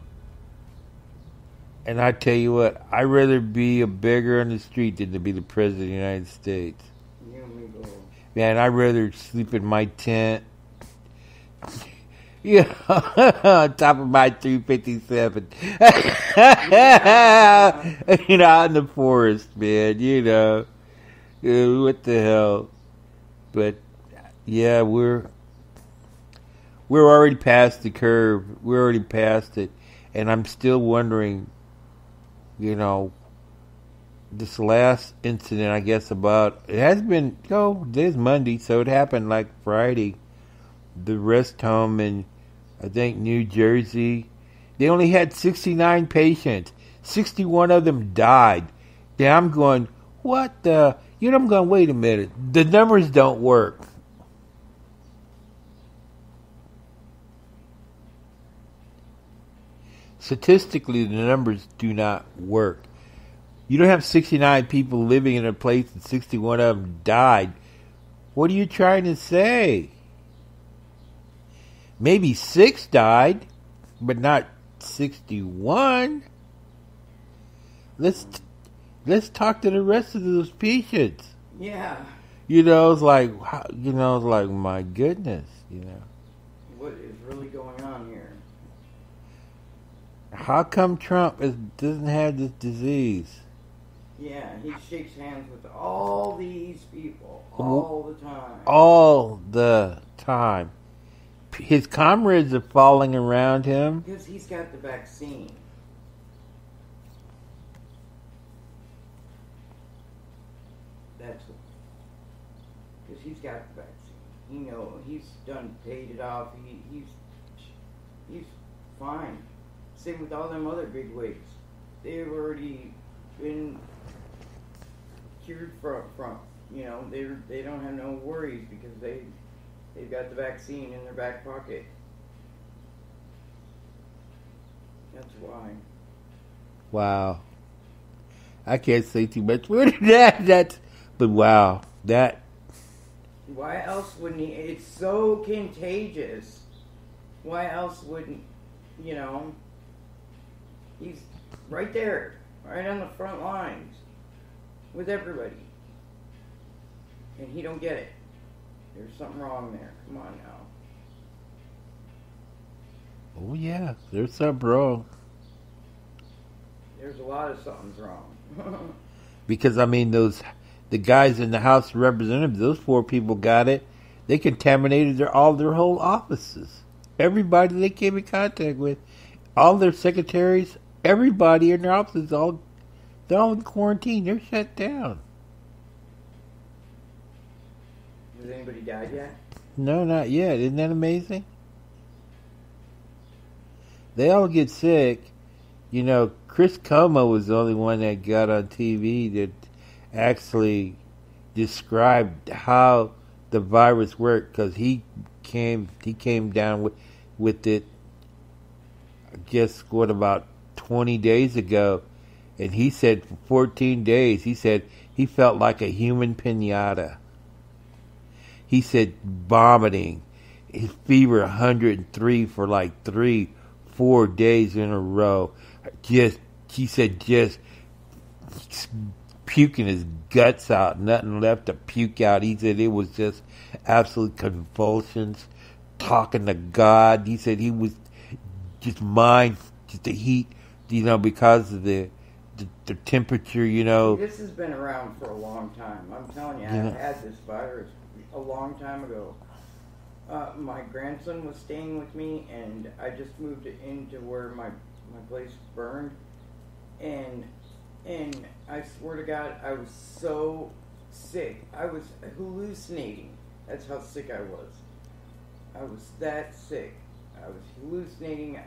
And I tell you what, I'd rather be a beggar on the street than to be the president of the United States. You and me both. Man, I'd rather sleep in my tent, you know, on top of my 357. You know, out in the forest, man, you know. What the hell? But yeah, we're already past the curve. We're already past it, and I'm still wondering. You know, this last incident, I guess about it has been. Today's Monday, so it happened like Friday. The rest home in, I think, New Jersey. They only had 69 patients. 61 of them died. Then I'm going, what the? You know, I'm going, wait a minute. The numbers don't work. Statistically, the numbers do not work. You don't have 69 people living in a place and 61 of them died. What are you trying to say? Maybe 6 died, but not 61. Let's talk to the rest of those patients. Yeah. You know, it's like, my goodness, you know. What is really going on here? How come Trump doesn't have this disease? Yeah, he shakes hands with all these people all the time. All the time. His comrades are falling around him. Because he's got the vaccine. That's what. Because he's got the vaccine. You know, he's paid it off. He's fine. Same with all them other big wigs. They've already been cured from you know, they don't have no worries because they've got the vaccine in their back pocket. That's why. Wow. I can't say too much more than that. But wow, that. Why else wouldn't he? It's so contagious. Why else wouldn't, you know? He's right there, right on the front lines with everybody. And he don't get it. There's something wrong there. Come on now. Oh yeah, there's something wrong. There's a lot of something's wrong. Because I mean, the guys in the House of Representatives, those 4 people got it. They contaminated their whole offices. Everybody they came in contact with, all their secretaries, everybody in their offices, they're all in quarantine. They're shut down. Has anybody died yet? No, not yet. Isn't that amazing? They all get sick. You know, Chris Como was the only one that got on TV that actually described how the virus worked, because he came down with it, I guess, about 20 days ago, and he said for 14 days, he said he felt like a human pinata. He said vomiting, his fever 103 for like 3-4 days in a row. He said just puking his guts out, nothing left to puke out. He said it was just absolute convulsions, talking to God. He said he was just the heat, you know, because of the temperature, you know. This has been around for a long time. I'm telling you, Yeah. I've had this virus a long time ago. My grandson was staying with me, and I just moved into where my place burned, and I swear to God, I was so sick. I was hallucinating. That's how sick I was. I was that sick. I was hallucinating.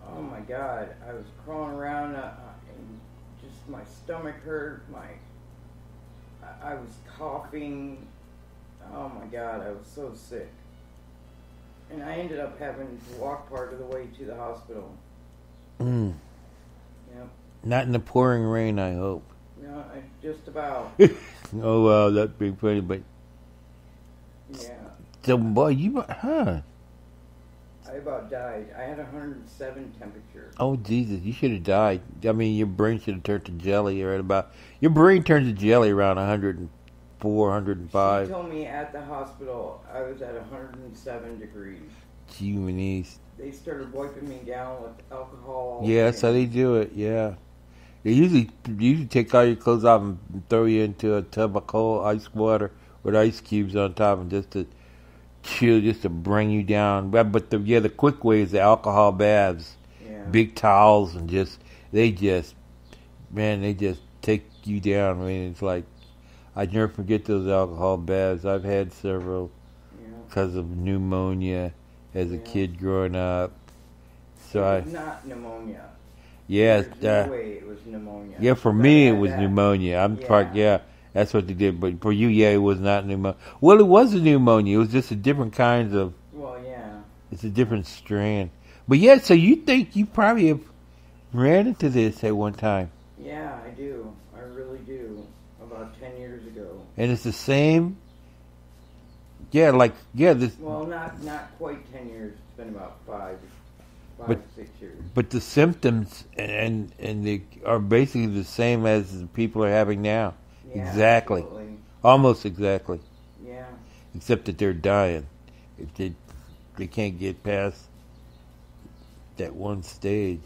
Oh my God, I was crawling around and just my stomach hurt. I was coughing. Oh my God, I was so sick. And I ended up having to walk part of the way to the hospital. Mm. Yep. Not in the pouring rain, I hope. No, just about. Oh, wow, that'd be funny, but... Yeah. So, boy, huh? I about died. I had 107 temperature. Oh, Jesus, you should have died. I mean, your brain should have turned to jelly right about... Your brain turns to jelly around 104, 105. She told me at the hospital I was at 107 degrees. Jeez. They started wiping me down with alcohol. Yeah, that's how they do it, yeah. They usually take all your clothes off and throw you into a tub of cold ice water with ice cubes on top and just to chill, just to bring you down. But the quick way is the alcohol baths. Yeah. Big towels and they just take you down. I mean, it's like, I'd never forget those alcohol baths. I've had several because of pneumonia as a kid growing up. So it was not pneumonia. Yeah, There's no way it was pneumonia. Yeah, for me it was pneumonia. That's what they did. But for you, it was not pneumonia. Well, it was a pneumonia. It was just a different kinds of. Well, yeah. It's a different strand. But yeah, so you think you probably have ran into this at one time? Yeah, I do. I really do. About 10 years ago. And it's the same. Yeah, this. Well, not quite 10 years. It's been about 5, 6 years. But the symptoms and they are basically the same as the people are having now. Yeah, exactly. Absolutely. Almost exactly. Yeah. Except that they're dying. If they can't get past that one stage.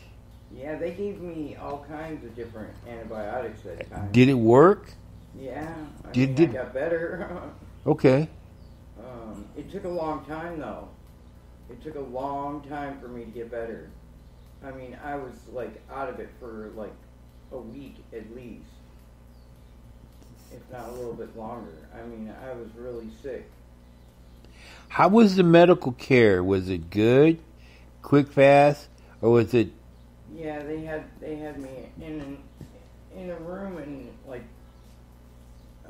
Yeah, they gave me all kinds of different antibiotics that time. Did it work? Yeah. I got better. Okay. It took a long time, though. It took a long time for me to get better. I mean, I was, out of it for, a week at least. If not a little bit longer. I mean, I was really sick. How was the medical care? Was it good? Quick, fast? Or was it... Yeah, they had me in a room and, I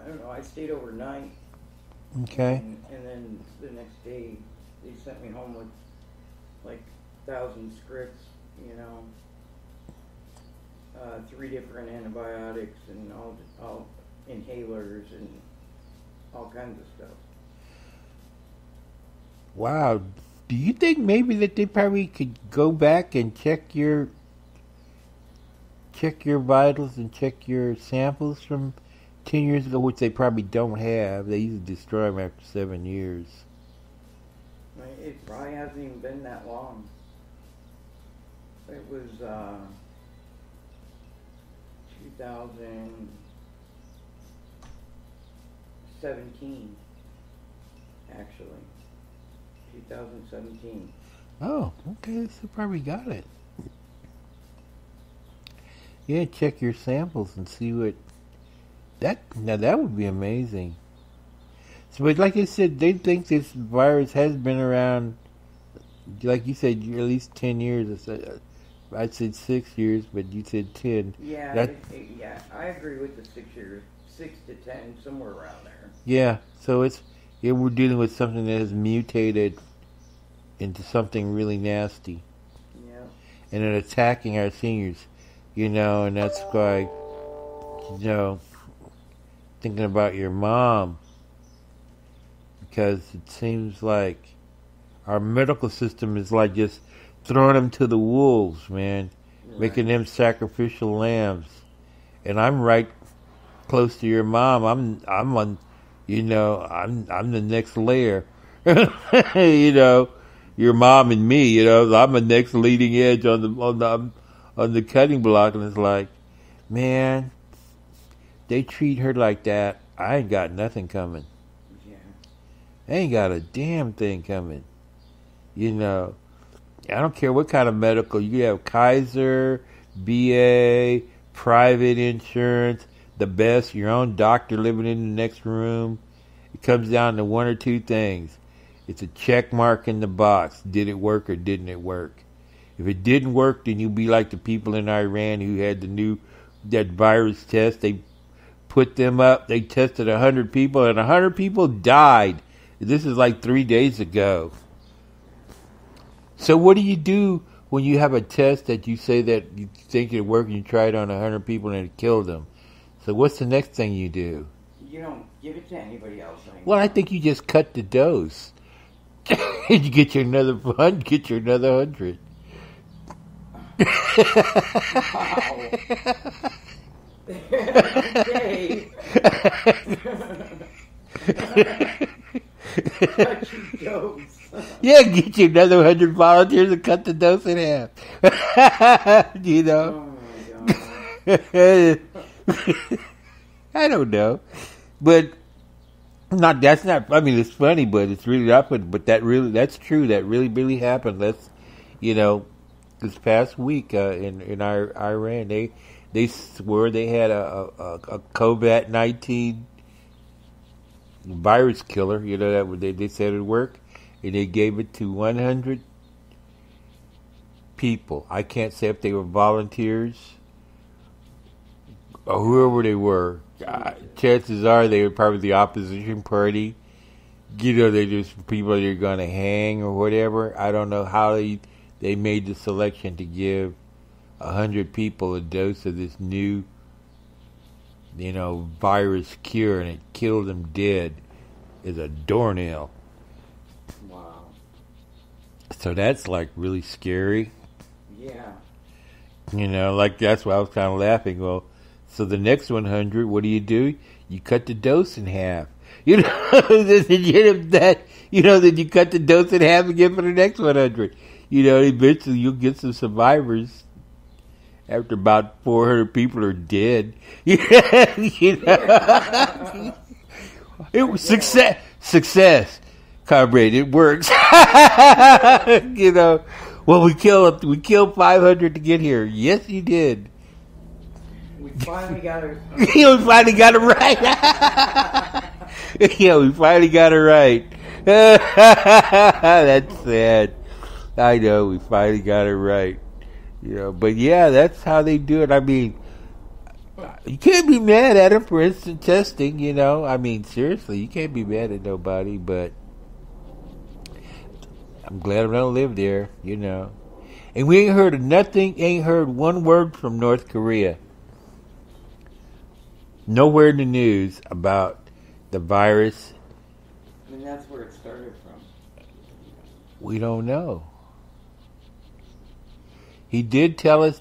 don't know, I stayed overnight. Okay. And then the next day, they sent me home with 1,000 scripts, 3 different antibiotics and all inhalers and all kinds of stuff. Wow. Do you think maybe that they probably could go back and check your vitals and check your samples from 10 years ago, which they probably don't have? They usually destroy them after 7 years. It probably hasn't even been that long. It was 2017, actually. 2017. Oh, okay, so probably got it. Yeah, check your samples and see what... Now that would be amazing. So, but like I said, they think this virus has been around, like you said, at least 10 years. I'd said 6 years, but you said 10. Yeah, I agree with the 6 years. 6 to 10, somewhere around there. Yeah, so we're dealing with something that has mutated into something really nasty. Yeah. And it's attacking our seniors, and that's why, thinking about your mom, because it seems like our medical system is like just throwing them to the wolves, man, right. Making them sacrificial lambs. And I'm right close to your mom. I'm on, I'm the next layer. Your mom and me, I'm the next leading edge on the cutting block, and it's like, man, they treat her like that. I ain't got nothing coming. Yeah. I ain't got a damn thing coming. I don't care what kind of medical. You could have Kaiser, BA, private insurance, the best, your own doctor living in the next room. It comes down to one or two things. It's a check mark in the box. Did it work or didn't it work? If it didn't work, then you'll be like the people in Iran who had that virus test. They put them up. They tested 100 people, and 100 people died. This is like 3 days ago. So what do you do when you have a test that you say that you think it'll work and you try it on 100 people and it killed them? So what's the next thing you do? You don't give it to anybody else anymore. Well, I think you just cut the dose. You get your another 100. Wow. Okay. Cut your dose. Yeah, get you another 100 volunteers and cut the dose in half. You know? Oh my God. I don't know. But that's not, I mean, it's funny, but it's really not funny. But that's true. That really happened. This past week in Iran, they swore they had a COVID-19 virus killer, you know, that they said it would work, and they gave it to 100 people. I can't say if they were volunteers or whoever they were. Chances are they were probably the opposition party. You know, they're just people you're going to hang or whatever. I don't know how they made the selection to give 100 people a dose of this new, you know, virus cure, and it killed them dead as a doornail. Wow. So that's like really scary. Yeah. You know, like that's why I was kind of laughing. Well, so the next 100, what do? You cut the dose in half. You know, then you cut the dose in half again for the next 100. You know, eventually you'll get some survivors after about 400 people are dead. You know? It was success, comrade. It works. You know, well, we killed 500 to get here. Yes, you did. We finally got it. We finally got it right. Yeah, we finally got it right. That's sad. I know, we finally got it right. You know, but yeah, that's how they do it. I mean, you can't be mad at them for instant testing, you know. I mean, seriously, you can't be mad at nobody, but I'm glad I don't live there, you know. And we ain't heard one word from North Korea. Nowhere in the news about the virus. I mean, that's where it started from. We don't know. He did tell us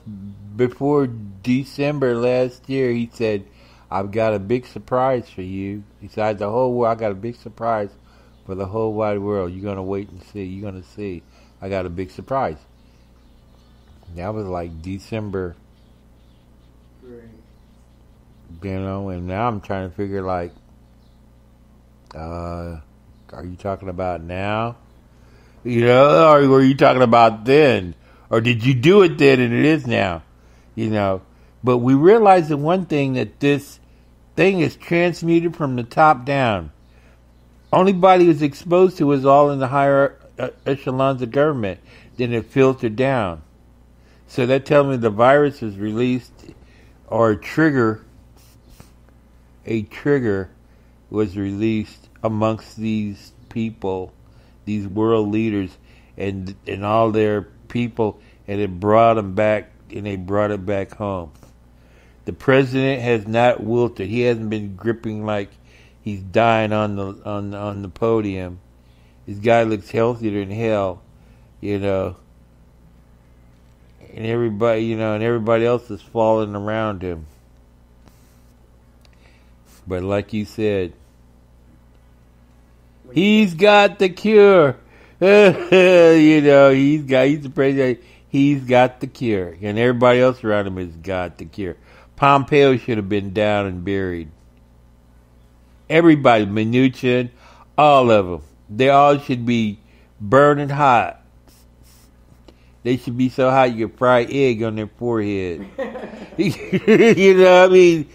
before December last year, he said, I've got a big surprise for you. Besides the whole world, I got a big surprise for the whole wide world. You're going to wait and see. You're going to see. I got a big surprise. That was like December. Great. You know, and now I'm trying to figure like, are you talking about now? You know, or were you talking about then? Or did you do it then and it is now? You know, but we realize that one thing, that this thing is transmuted from the top down. Only body who's exposed to is all in the higher echelons of government. Then it filtered down. So that tells me the virus is released, or a trigger was released amongst these people, these world leaders, and all their people, and it brought them back, and they brought it back home. The president has not wilted. He hasn't been gripping like he's dying on the podium. This guy looks healthier than hell, you know. And everybody else is falling around him. But like you said, he's got the cure. You know, he's the president. He's got the cure. And everybody else around him has got the cure. Pompeo should have been down and buried. Everybody, Mnuchin, all of them. They all should be burning hot. They should be so hot you could fry egg on their forehead. You know what I mean?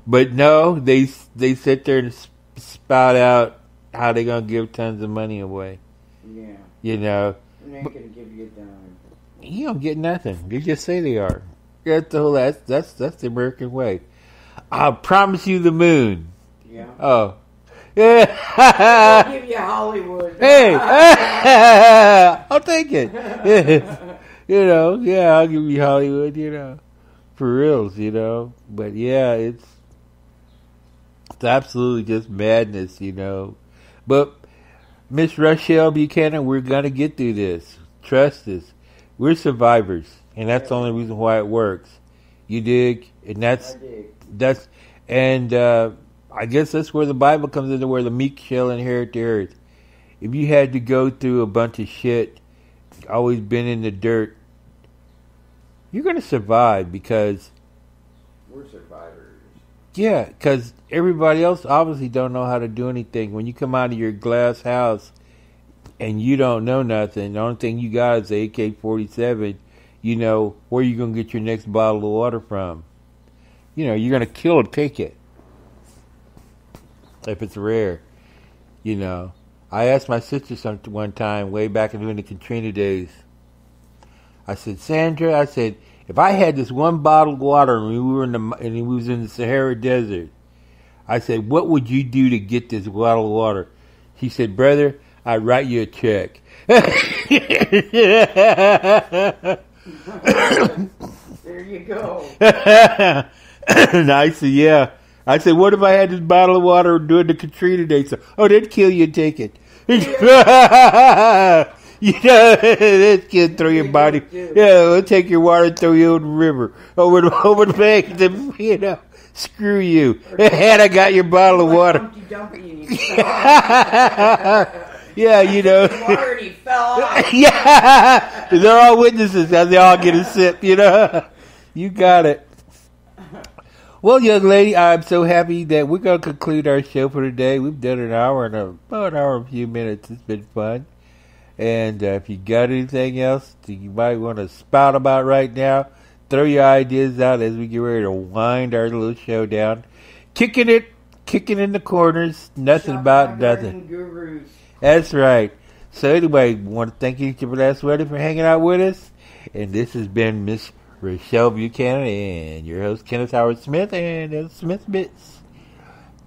But no, they sit there and spout out how they gonna give tons of money away. Yeah. You know, And they ain't gonna give you a dime. you don't get nothing. They just say they are. That's the whole. That's the American way. I'll promise you the moon. Yeah. Oh, yeah. I'll give you Hollywood. Hey, I'll take it. You know, yeah, I'll give you Hollywood. You know, for reals. You know, but yeah, it's absolutely just madness. You know, but Miss Rachelle Buchanan, we're gonna get through this. Trust us. We're survivors, and that's the only reason why it works. You dig? And I dig. I guess that's where the Bible comes into, where the meek shall inherit the earth. If you had to go through a bunch of shit, always been in the dirt, you're gonna survive because We're survivors. yeah, because everybody else obviously don't know how to do anything. When you come out of your glass house and you don't know nothing, the only thing you got is an AK-47, you know, where you going to get your next bottle of water from? You know, you're going to kill a ticket if it's rare, you know. I asked my sister one time, way back in the Katrina days, I said, Sandra, I said, if I had this one bottle of water and we was in the Sahara Desert, I said, what would you do to get this bottle of water? She said, brother, I'd write you a check. There you go. And I said, yeah. I said, what if I had this bottle of water during the Katrina days? So, oh, they'd kill you and take it. You know, this kid throw your body. Yeah, we'll take your water and throw you in the river. Over the bank. You know, screw you. And I got your bottle of water. Yeah, you know. Water and he fell off. Yeah. They're all witnesses. They all get a sip, you know. You got it. Well, young lady, I'm so happy that we're going to conclude our show for today. We've done about an hour and a few minutes. It's been fun. And if you got anything else that you might want to spout about right now, throw your ideas out as we get ready to wind our little show down. Kicking in the corners, nothing about nothing. Gurus. That's right. So anyway, we want to thank each of us for hanging out with us. And this has been Miss Rachelle Buchanan and your host Kenneth Howard Smith and Smith Bits.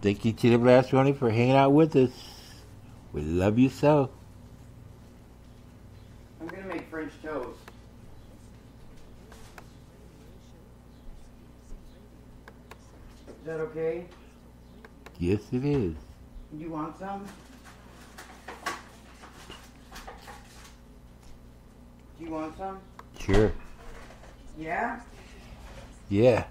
Thank you to the last one for hanging out with us. We love you so. I'm gonna make French toast. Is that okay? Yes, it is. Do you want some? Do you want some? Sure. Yeah? Yeah.